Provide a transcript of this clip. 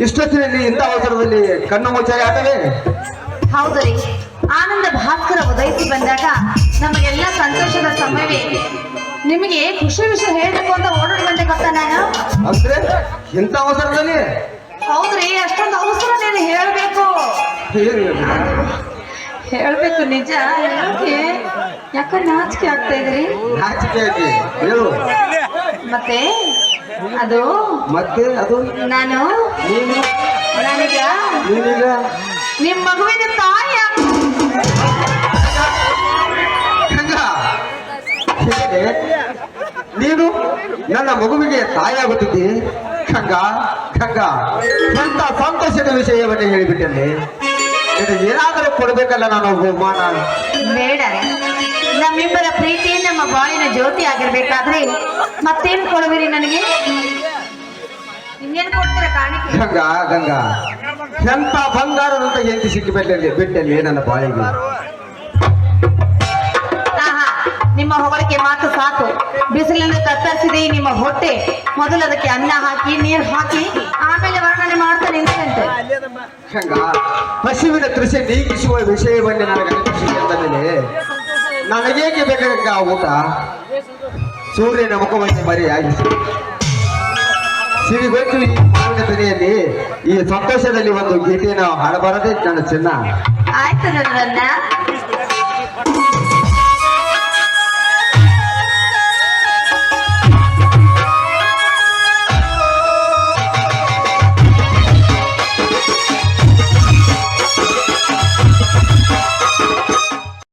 ಇಷ್ಟೊತ್ತಿನಲ್ಲಿ ಇಂಥ ಅವಸರದಲ್ಲಿ ಕಣ್ಣು ಮುಚ್ಚಾಯ ಆಟವೇ? ಹೌದ್ರಿ, ಆನಂದ ಭಾಸ್ಕರ ಉದಯಿಸಿ ಬಂದಾಗ ನಮಗೆಲ್ಲ ಸಂತೋಷದ ಸಮಯವೇ. ನಿಮಗೆ ಖುಷಿ ವಿಷಯ ಹೇಳ್ಬೇಕು ಅಂತ ಓಡೋಡಿ ಬಂದೆ ಗೊತ್ತಾ ನಾನು. ಅಂದ್ರೆ ಇಂಥ ಅವಸರದಲ್ಲಿ? ಹೌದ್ರಿ, ಅಷ್ಟೊಂದು ಅವಸರ ನೀನು ಹೇಳ್ಬೇಕು ಹೇಳ್ಬೇಕು ನಿಜ. ಯಾಕ ನಾಚಿಕೆ ಆಗ್ತಾ ಇದ್ರಿ? ನಾಚಿಕೆ ಆಗಿ ಹೇಳು. ಮತ್ತೆ ಅದು ನಾನು ನನಗ ನಿಮ್ ಮಗುವಿನ ತಾಯಿ ನೀನು ನನ್ನ ಮಗುವಿಗೆ ತಾಯಿಯಾಗುತ್ತಿದ್ದಿ. ಗಂಗಾ ಎಂತ ಸಂತೋಷದ ವಿಷಯವನ್ನೇ ಹೇಳಿಬಿಟ್ಟಲ್ಲಿ. ಏನಾದರೂ ಕೊಡ್ಬೇಕಲ್ಲ ನಾನು ಬಹುಮಾನ. ಬೇಡ, ನಮ್ಮಿಬ್ಬರ ಪ್ರೀತಿ ನಮ್ಮ ಬಾಳಿನ ಜ್ಯೋತಿ ಆಗಿರ್ಬೇಕಾದ್ರೆ ಮತ್ತೇನ್ ಕೊಡುವಿರಿ ನನಗೆ? ಇನ್ನೇನು ಕೊಡ್ತೀರ ಕಾಣಿಕೆ? ಗಂಗಾ ಎಂತ ಬಂಗಾರದಂತ ಹೆಂಡತಿ ಸಿಕ್ಕಿ ಬಿಟ್ಟಲ್ಲಿ ನನ್ನ ಬಾಳಿಗೆ. ನಿಮ್ಮ ಹೊಗಳಿಕೆ ಮಾತು ಸಾಕು. ಬಿಸಿಲನ್ನು ಕತ್ತರಿಸಿದೆ ನಿಮ್ಮ ಹೊಟ್ಟೆ. ಮೊದಲು ಅದಕ್ಕೆ ಅನ್ನ ಹಾಕಿ ನೀರು ಹಾಕಿ ಆಮೇಲೆ ವರ್ಣನೆ ಮಾಡ್ತಾ ನಿಂತಂತೆ. ಹಸಿವಿನ ತೃಷೆ ನೀಗಿಸುವ ವಿಷಯವನ್ನೇ ನನಗೆ ಅಂದ ಮೇಲೆ ನನಗೇಕೆ ಬೇಕಾಗ ಊಟ? ಸೂರ್ಯನ ಮುಖವನ್ನು ಮರೆಯಾಗಿಸಿ ಸಿರಿಗೊತ್ತು ಈ ಮಾವಿನ ತನೆಯಲ್ಲಿ ಈ ಸಂತೋಷದಲ್ಲಿ ಒಂದು ಗೀತೆಯನ್ನು ಹಾಡಬಾರದೆ ನನ್ನ ಚಿನ್ನ. ಆಯ್ತು ನನ್ನ